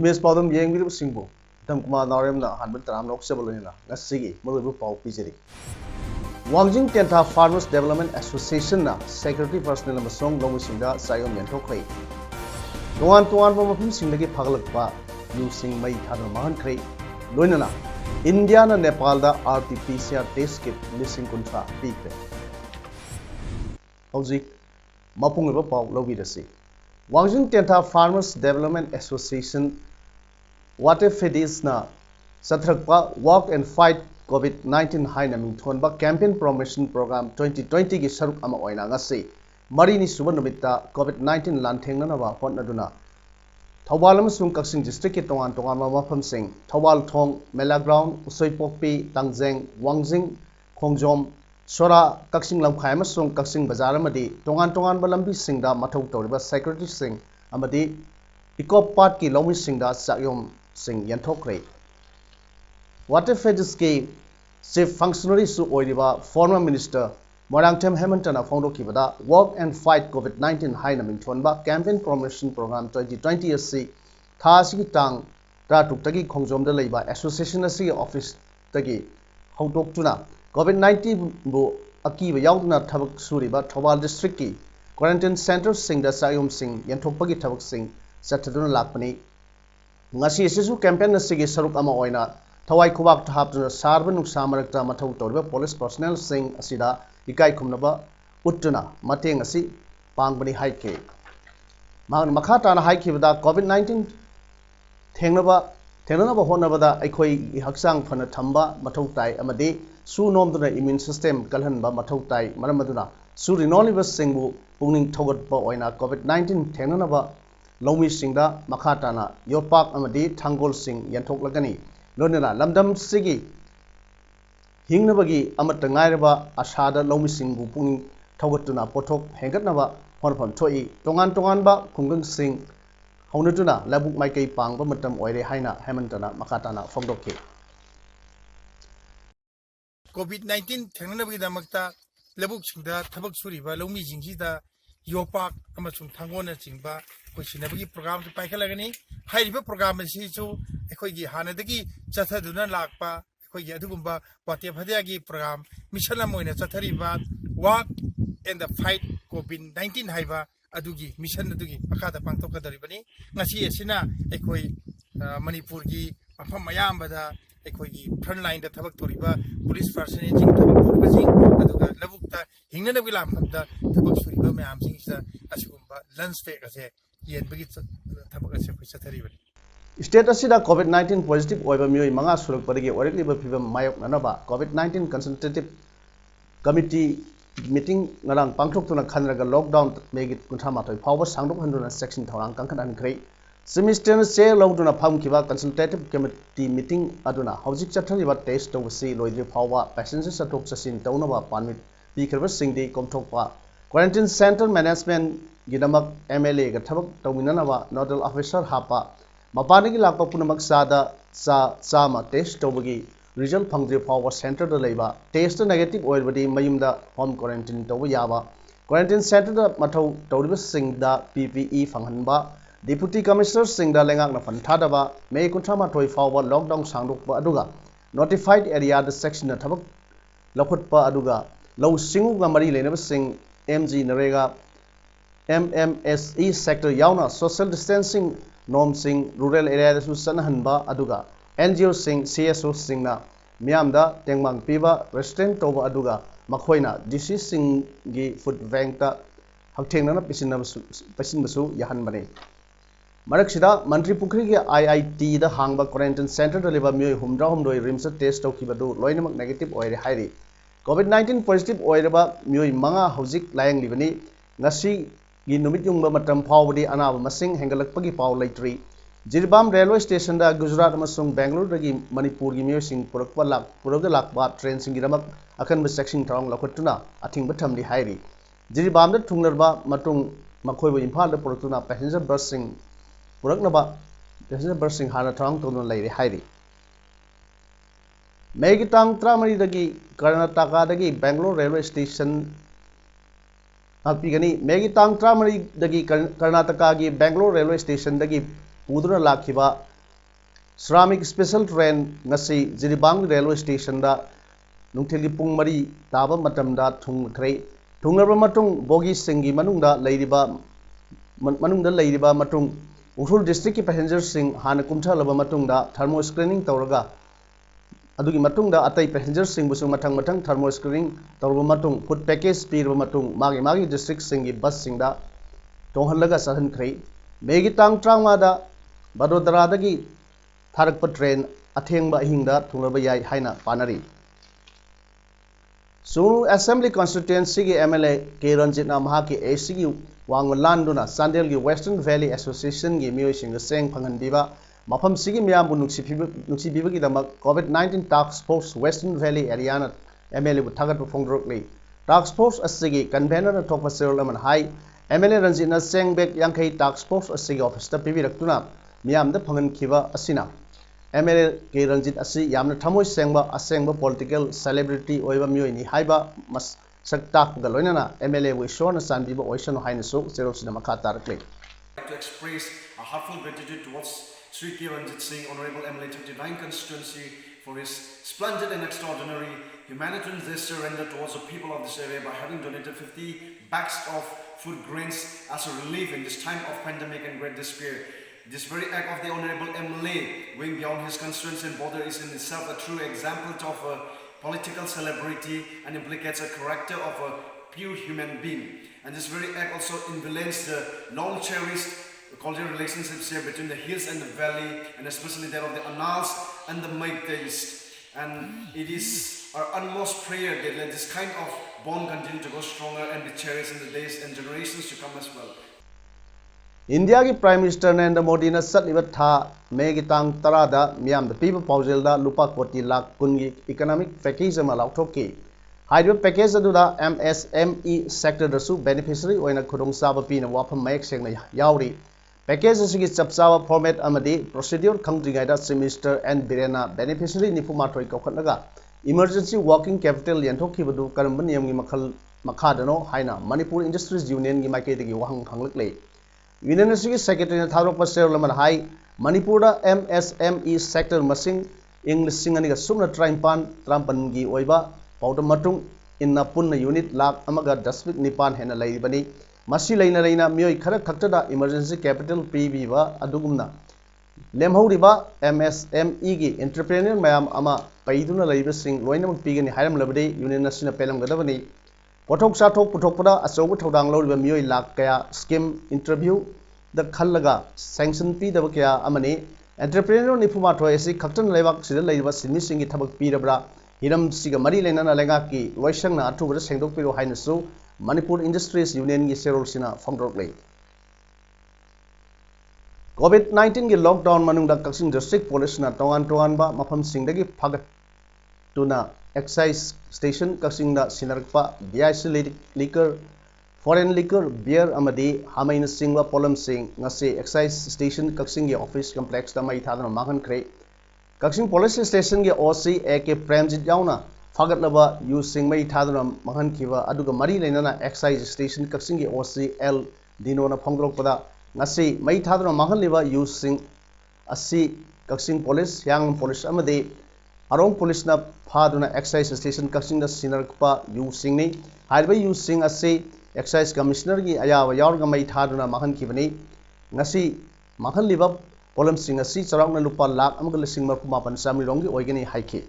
Image Paodam Yang Video Singbo, Uttamkumar Naorem na Hanbal Taram Lok Sabalina, Nasigi, Mulu Pau Pizeri. Wangjing Tenta Farmers Development Association na Secretary Personnel Masong Lomusinda Sayom Yantokray. Tuan Mapim Singaki Pagalakpa, using Mai Tadamahan Kray, Luinana, India na Nepal da RT-PCR test kit missing contra Pigre. Howzik, Mapung Pau Lovidasi. Wangjing Tenta Farmers Development Association What if it is na Satrakpa Walk and Fight COVID-19 Haina Mingthonba Campaign Promotion Program 2020 gi saruk ama oina ngasi Marini suba numita COVID-19 lanthengna nawa hotnaduna Thawal amasung Kaksing district ki tongan mafam sing Thawal Thong Mela Ground Usoipokpi Tangjeng Wangjing Khongjom Sora Kaksing Lamkhai amasung Kaksing Bazar amadi tongan balambi singda mathau toriba secretary sing amadi Ikop part ki lomi singda sakyom sing yanthokre What if it is ke chief functionary su oiriba former minister Morangtem Hemantana fondo kibada Walk and Fight COVID-19 haina mingthonba campaign promotion program 2020 asi thasi tang ratuk tagi khongjomda leiba association asi office tagi hautok tuna COVID-19 bu akiba yaudna thabak suriba Thawal district ki quarantine center singda sayom sing yanthokpagi thabak sing sataduna lakpani ngasi sisu campaign asigi saruk ama oina thawai khubak thapna sarba nuksa marakta mathau toriba police personnel sing asida ikai khumnaba uttuna mateng asi pangbani haike makha na haikibada COVID-19 thengnaba honabada aikhoi haksang phana thamba mathau tai amadi su nomduna immune system kalhanba mathau tai maramaduna su renoliva singbu pungning thogatpa oina COVID-19 thengnaba Lomi Singda Makhatana, Yopak Amadi, Tangol Sing, Yantok Lagani, Lonina, Lamdam Sigi, Hingnabagi, Amatangairaba, Ashada, Lomi Sing, Bupung, Togatuna, Potok, Hengatnava, Honpon Toi, Tonganba, Kungang Sing, Honatuna, Labuk Maike Pang, Bamatam, Oire Haina, Hamantana, Makatana, Fondoke. COVID-19 Tanganabagi Damakta, Labuk Singda, Tabak Suriba, Lomi Jingida, Yopak, Amachum Tangona Singba. Kuchinabagi program to Paikalagani, Haiba program is to Ekogi Hanadagi, Chataduna Lakpa, Koya Dugumba, Patiapadiagi program, Michala Moina Chatariba, Walk and the Fight COVID-19 Haiva, Adugi, Mission Adugi, Pakata Pantoka Daribani, Nasi Sina, Ekoi Manipurgi, Apamayambada, Ekogi, Frontline the Tabaktoriba, Police Personaging Tabaktoribasi, Aduga, Lavukta, Hingana Vilam, the Tabaktoriba, Mamsing, Asumba, Landstate. State asida COVID-19 positive oiba mioi manga suruk parigi orekliba phibam mayok nanaba COVID-19 consultative committee meeting ngarang pangthok tuna khanraga lockdown megit kunthamathoi phawba sangdok handuna section thorang kangkhan ankrei semester se lowduna phamkiba consultative committee meeting aduna hojik chathariba test tawsi loidri phawba passengers atok chasin tawnaba permit pikrba singdi komthokpa quarantine center management Gidamak MLA Gatabak Dominanava Nodal Officer Hapa Mapanigi Lapa Punamak Sada Sama Test Tobagi Regional Pangri Power Center the Leba Test negative oil body Mayumda home quarantine Towayava Quarantine Center the Mato Todibus Sing the PPE Fanganba Deputy Commissioner Sing the Lengang Fantadaba May Kuntama Toy Forward Lockdown Sangdukpa Aduga Notified area the section of Tabak Laputpa Aduga Low Singu Gamari Lenaba Sing MG Narega MMSE sector yauna social distancing norm sing rural area su sanahanba aduga NGO sing CSO sing na miamda tengmang piba restaurant toba aduga makhoina DC sing gi food bank ta hakthengna pasinbasu yahan bane maraksida mantri pukri gi IIT da hangba quarantine center da leba mioi humdra humdoi rimsa test tokibadu loinamak negative oire hairi COVID-19 positive oireba mioi manga hojik layang libani ngasi gi numit yung matam phawdi anaba masing hengalakpagi paw laitri Jiribam railway station da Gujarat amasung Bangalore dagi Manipur gi miyosing puragda lakba train singidamak akan section tarong lakotuna ating batam di hairi Jiribam da tungnerba matung makoibo Imphal da puraktuna passenger bus sing puraknaba passenger bus sing hana tarong tonu lairi hairi Megitang tramari dagi Karnataka dagi Bangalore railway station Alpigani Megitang tramari dagi Karnataka gi Bangalore railway station dagi Puduna Lakiba Shramik special train ngasi Jiribam railway station da nungthili pung mari taba matam da thungkhre thungraba matung bogi singi manungda leiriba matung Usul district ki passengers sing hana kumthalaba matung da thermo screening tawraga adugi matung da atai passengers sing busung matang thermo screening tawraba matung food package piraba matung magi district singi bus sing da tonghallaga sahan khre Megitang trangma da Badodara dagi Tharakpa train athengba hingda thungraba yai haina panari Sunu Assembly constituency gi MLA K Ranjitna mahaki AC gi wanglanduna Sandel gi Western Valley Association gi miyosing seng phanganbiba mafam sigi miyambu nuksi biba gi damak COVID-19 task force Western Valley area na MLA bu thagat phongdrokli task force asigi convener na thokpa serolaman hai MLA Ranjitna sengbek yangkai task force asigi office ta pibirakuna Miyam da phangan kiba asina MLA K Ranjit asi yamna thamoi sengba political celebrity oiba miyoi ni haiba mas saktak ga loinana MLA wi shona sanbiba oisano haina so zerosina makha tarakle to express a heartfelt gratitude towards Sri K Ranjit Singh, Honorable MLA 39 constituency, for his splendid and extraordinary humanitarian gesture rendered towards the people of this area by having donated 50 bags of food grains as a relief in this time of pandemic and great despair. This very act of the Honorable MLA, going beyond his constituency and border, is in itself a true example of a political celebrity and implicates a character of a pure human being. And this very act also envelops the long-cherished cultural relationships here between the hills and the valley, and especially that of the Annals and the Maitaist. And it is our utmost prayer that let this kind of bond continue to go stronger and be cherished in the days and generations to come as well. India ki Prime Minister Narendra Modi na satliba tha Megitang tarada miyam da piba paujel da lupa koti lakh kungi economic package ama laukthokki haiba package adu da MSME sector da su beneficiary oina khudong saba pina wafam mayek sengna yauri package asigi chapchawa format amadi procedure khangdringai da Chief Minister and Birena beneficiary nifumathoi kokhatnaga emergency working capital yanthokki badu karamba niyam gi makhadano haina Manipur Industries Union gi maike degi wahang khanglakle Union Secretary Tharok Pasir Laman Hai Manipur MSME sector masing English Singani Sumna Trampan gi Oiba Paodam Matung in Napuna unit lak amaga Dasvik Nipan Hena Laibani Masi Laina Mio Kara Kaktada emergency capital PBva Adugumna Lemhoriba MSME gi entrepreneur Mayam Ama Paiduna Labor Sing Loinam Pigan Hiram Labade Union National Pelam Gadavani Potok Satok Putopada Asoga Todang Lord Mio Lak Kaya scheme interview the Kalaga sanction P the Kaya Amani entrepreneur Nipumato Esi Captain Levak Sida Lava Simising Tabak Pirabra Hiram Sigamari Lena Legaki Loishana to the Sengdok Piro Hinasu Manipur Industries Union Giserosina Fondrokle COVID-19 gi lockdown manungda Kaksin district police na tongan ba mafam singdagi phagat tuna excise station Kaksin da sinarkpa BIC liquor foreign liquor beer amadi hamain singwa polam sing ngase excise station Kaksin gi office complex da mai thadana mahan kre Kaksin police station gi OC AK Premjit yauna phagat laba yu sing mai thadana mahan khiwa aduga mari leinana excise station Kaksin gi OC L dino na phongdrok pada ngasi mai thadana mahan liba yu sing asi Kaksin police yang police amadi Arong police na phaduna excise station Kaksin da sinarkpa yu sing ni haiba yu sing asi excise commissioner gi ayawa yaurga mai thaduna mahan kibani ngasi mahan liba polam sing asi charakna lupa lakh amaga lising marpu mapan samri rongi oigani haike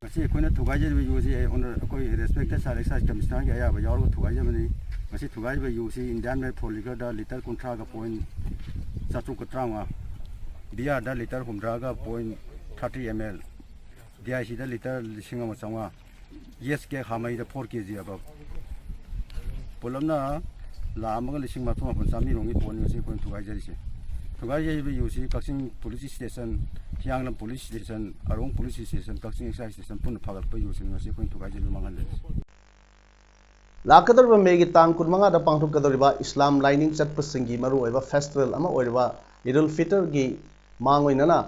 ngasi koina thugaje be yu si honor koi respected sir excise commissioner gi ayawa yaurga thugaje mani ngasi thugaje be yu si indian made for liquor da liter kontra ga point chatu katranga dia da liter humdra ga point 30 ml DIC da liter lisingama changa yes ke hamai da 4 kg above polamna la amaga lising ma thuma pon sami rongi pon ngasi koin thugaje ri se थुगाइजेबी यूसी Kakching police station Hiyanglam police station Arong police station Kakching excise station पुन फागलप यूसी ngasi कोइन थुगाइजेबी मंगल लाकदरबा मेगी तांग कुनमंगा दा पांगथोकदरिबा इस्लाम लाइनिंग चटपसिंगी मरु ओइबा फेस्टिवल अमा ओइबा ईदुल फितर गी मांगोइनना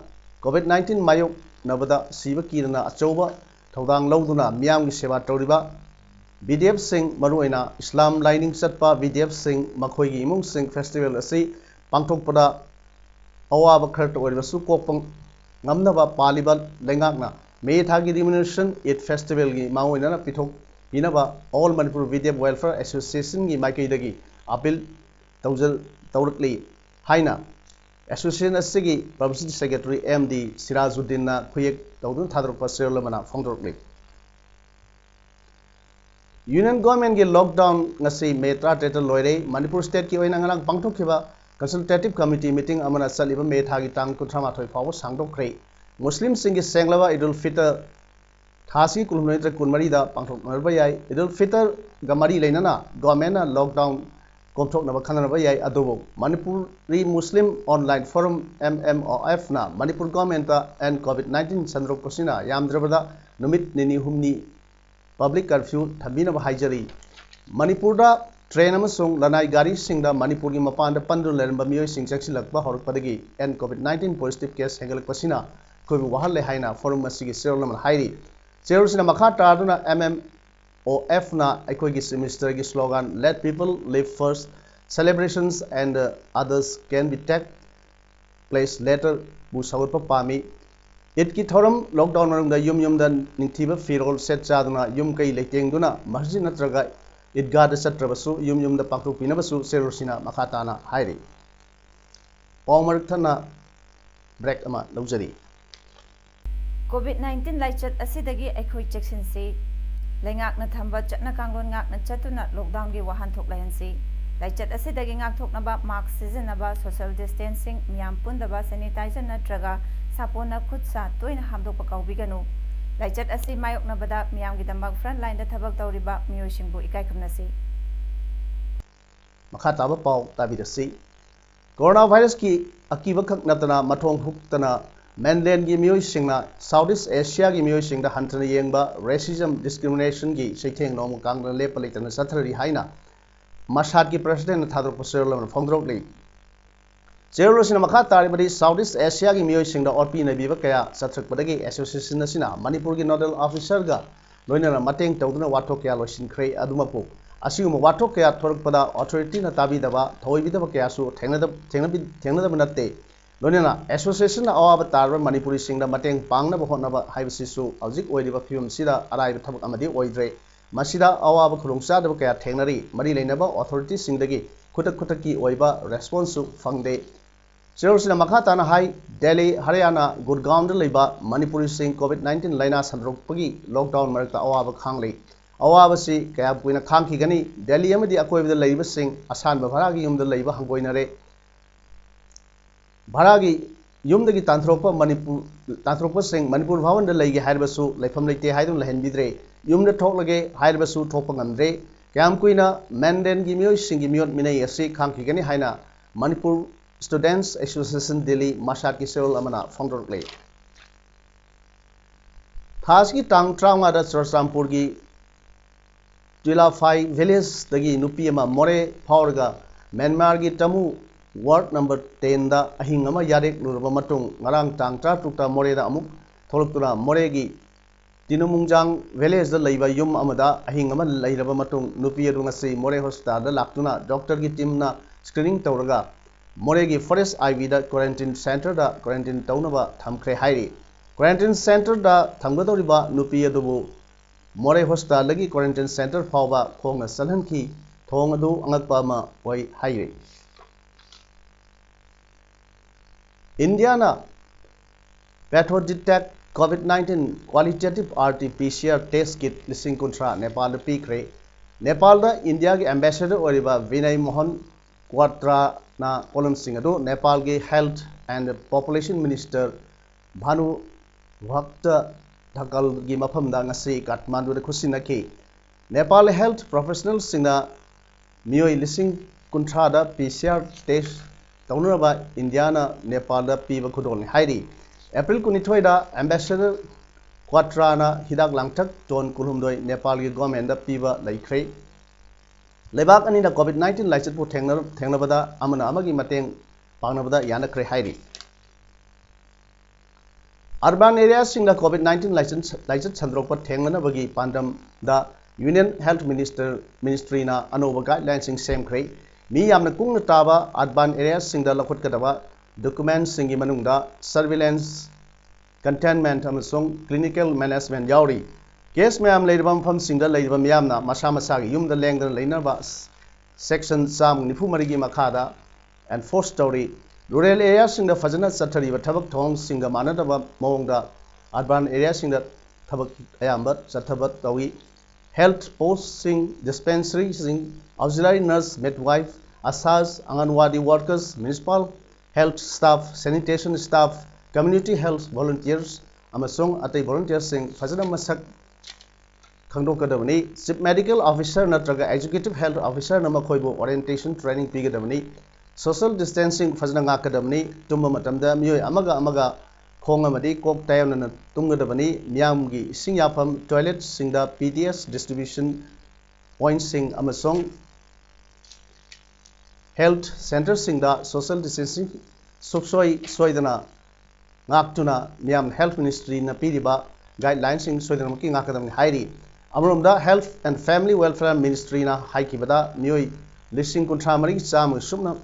कोविड-19 मायोक नबदा सिबा कीरना अचौबा थौदांग लौदुना मियाम गी सेवा तौरिबा बीडीएफ सिंह मरु ओइना इस्लाम लाइनिंग चटपा बीडीएफ सिंह मखोइगी इमुंग सिंह फेस्टिवल असि पांगथोकपदा अवाब खरत ओइबसु कोपंग ngamnaba paliba lengakna me thagi remuneration it festival gi maoina pithok inaba all manipur video welfare association gi maikai dagi appeal tawrakli haina association asigi publicity secretary md sirajuddin na khuyek tawdun thadrokpa serlamana phongdorkli union government gi lockdown ngasi me tra loire manipur state ki oina ngarang pangthokhiba consultative committee meeting amana saliba me thagi tang kuthama thoi pawo sangdokre muslim singi senglaba idul fitr thasi kulumnetra kunmari da pangthok narba yai idul fitr gamari leinana government na lockdown komthok na bakhanana ba yai adobo manipuri muslim online forum MMOF na manipur government ta and covid-19 sandrok posina yamdrabada numit nini humni public curfew thabina ba haijari manipur da train amasung lanai gari singda manipur gi mapan da pandu lerba mioi sing jaksilakba horpadagi and covid-19 positive case hengalak pasina koi wahal le haina forum asigi serlam hairi cherusina makha tarduna MMOF na aikoi gi semester gi slogan let people live first celebrations and others can be take place later bu sawpa pami it ki thoram lockdown marung da yum da ningthiba firol set chaduna yum kai leiteng duna masjid natraga idgah da satrabasu yum da pakru pinabasu serusina makhatana hairi pawmar thana break ama lawjari covid-19 laichat asidagi aikhoi checksin si laingak na thamba chatna kanglon ngak na chatuna lockdown gi wahan thok layansi laichat asidagi ngak thok na ba mask season ba social distancing miyam pundaba sanitizer na traga sapona khutsa toina hamdok pakawbiganu laichat asi mayok na bada miyam gi dambak front line da thabak tawriba miyosingbu ikai khamnasi makhataba paw tabidasi coronavirus ki akiba khak natana mathong huktana mainland gi miyoi singna southeast asia gi miyoi singda hantana yengba racism discrimination gi seitheng nom kangna lepalitana sathari haina mashat gi president thadro poserlam phongdrokli Jerusina makha taribadi Southeast Asia gi miyoi singda orpi na biba kaya sathrakpadagi association asina Manipur gi nodal officer ga loinana mateng tawduna wathok kaya loisin khrei adumapu asiguma wathok kaya thorakpada authority na tabi daba thoibidaba kaya su thengnada banatte loinana association na awaba tarba Manipuri singda mateng pangna bahotna ba haibasi su aujik oiriba phim sida araiba thabak amadi oidre masida awaba khulungsa daba kaya thengnari mari leinaba authority singdagi khutak ki oiba response su fangde Jerusina Makhatana High, Delhi, Haryana, Gurgaon Liba, Manipuri Singh COVID-19 Laina Sandrokpagi, lockdown Marta Awaba Khangli. Awabasi, Kayapuina Khanki Gani, Delhi Amadi Akoi with the Labor Singh, Asan Baharagi Yum the Labor Hangoinare Baragi Yum the Tanthropa, Tanthropa Singh, Manipur Havan the Lagi Haibasu, Lefam Lake Haidum Lahendidre, Yum the Toklage, Haibasu Topangandre, Kamquina, Mandan Gimio, Singimiot Mine Yasi, Khanki Gani Haina, Manipur Students Association Delhi Mashat Kisol Amana Fondorkley Thaski Tang Trauma da Sarsampurgi Tila Phai Village Dagi Nupiama More Paurga Myanmar gi Tamu Ward number 10 da Ahingama Yarek Luramatung Ngarang Tang Tra Tukta More da Amuk Tholuktura Moregi Tinumungjang Village da Laiba Yum Amada Ahingama Lairaba Matung Nupia Dungasi More Hosta da Laktuna Doctor gi Timna Screening Tauraga Moregi Forest IV da quarantine center da quarantine taunaba thamkre hairi quarantine center da thamgadoriba nupi adubu More hosta lagi quarantine center phawba khongna salhan ki thong adu angakpa ma oi hairi India na patho detect COVID-19 qualitative RT-PCR test kit lising kontra Nepal da pikre Nepal da India gi ambassador oriba Vinay Mohan Quatra na Colin Singh Nepal ge Health and Population Minister Bhanu Bhakta Dhakal gi mafam da ngasi Kathmandu da khusinaki Nepal Health Professionals singna miyoi lising kuntra da PCR test तौनरबा इंडियाना नेपाल पीब खुदोन हाइरी April 19 दा ambassador क्वाट्राना हिदाक लांगथक टोन कुलुमदोय नेपाल की गवर्नमेंट पीब लैख्रे लेबाक अनी कोविड-19 लाइचतपु थेंगनबदा अमना अमगी मतेंग पांगनबदा यानख्रे हाइरी अर्बन एरिया सिंगला कोविड-19 लाइचत संद्रोक थेंगनबगी पांडम दा यूनियन हेल्थ मिनिस्ट्री ना अनोबा गाइडलाइन सिंग सेमख्रे मी यामना कुंगना ताबा अर्बन एरिया सिंगदा लखुटकदबा डॉक्यूमेंट सिंगी मनुंगदा सर्विलेंस कंटेनमेंट अमसोंग क्लिनिकल मैनेजमेंट यावरी केस मैम लेरबा मफम सिंगदा लेरबा मियामना मसा मसा गी युमदा लेंगदन लेनबा सेक्शन साम निफु मरिगी मखादा एनफोर्स तौरी रूरल एरिया सिंगदा फजना चथरिबा थबक थोंग सिंगा मानदबा मओंगदा अर्बन एरिया सिंगदा थबक अयाम्बा चथबत तौई हेल्थ पोस्ट सिंग डिस्पेंसरी सिंग auxiliary nurse midwife ASHAs anganwadi workers municipal health staff sanitation staff community health volunteers अमसोंग अतै वॉलंटियर्स सिंग फजना मसक खंगदोकदबनी चीफ मेडिकल ऑफिसर नत्रगा एजुकेटिव हेल्थ ऑफिसर नम खोइबो ओरिएंटेशन ट्रेनिंग पीगदबनी सोशल डिस्टेंसिंग फजना गाकदबनी तुम मतमदा मियोय अमगा खोंग अमदी कोक तायनन तुंगदबनी मियामगी इसिंग याफम टॉयलेट सिंगदा पीडीएस डिस्ट्रीब्यूशन पॉइंट सिंग अमसोंग हेल्थ सेंटर सिंगदा सोशल डिस्टेंसिंग सुखसोई सोइदना गाक्तुना मियाम हेल्थ मिनिस्ट्री न पीरिबा गाइडलाइन सिंग सोइदना मकी गाकदबनी हाइरी अमरोमदा health and family welfare ministry ना हाइकिबदा मियोय लिसिंग कुंठा मरी चाम सुमना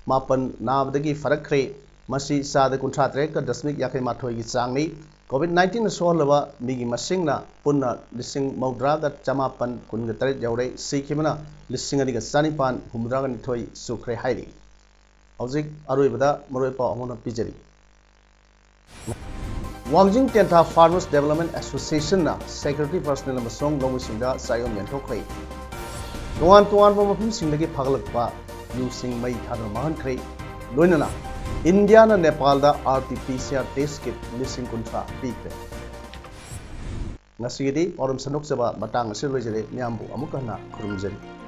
मापन नाबदगी फरकख्रे मसी साद कुंठा त्रे का दशमिक याखै माथोय की चांगनी कोविड-19 सोहलबा मिगी मसिंगना पुन्ना लिसिंग मौद्रा का चमापन कुन तरे जौरे सिखिमना लिसिंग अनिगा चानिपान हुमद्रा का निथोय सुख्रे हाइरी हौजिक अरोइबदा मरोय पाव अमोना पिजरी Wangjing Tentha farmers development association ना सेक्रेटरी पर्सनल अमसोंग लोंगसिंगदा सायोम यंथोख्रे तोवान तोवान मफम सिंगदगी फगलकपा यूसिंग मई थादर महनख्रे लोइनना इंडिया ना नेपाल दा आरटीपीसीआर टेस्ट किट लिसिंग कुंठा पीख्रे नसिगिदी औरम सनुक जबा मतंग असे लोइजरे म्यामबु अमुक हना खुरुमजरी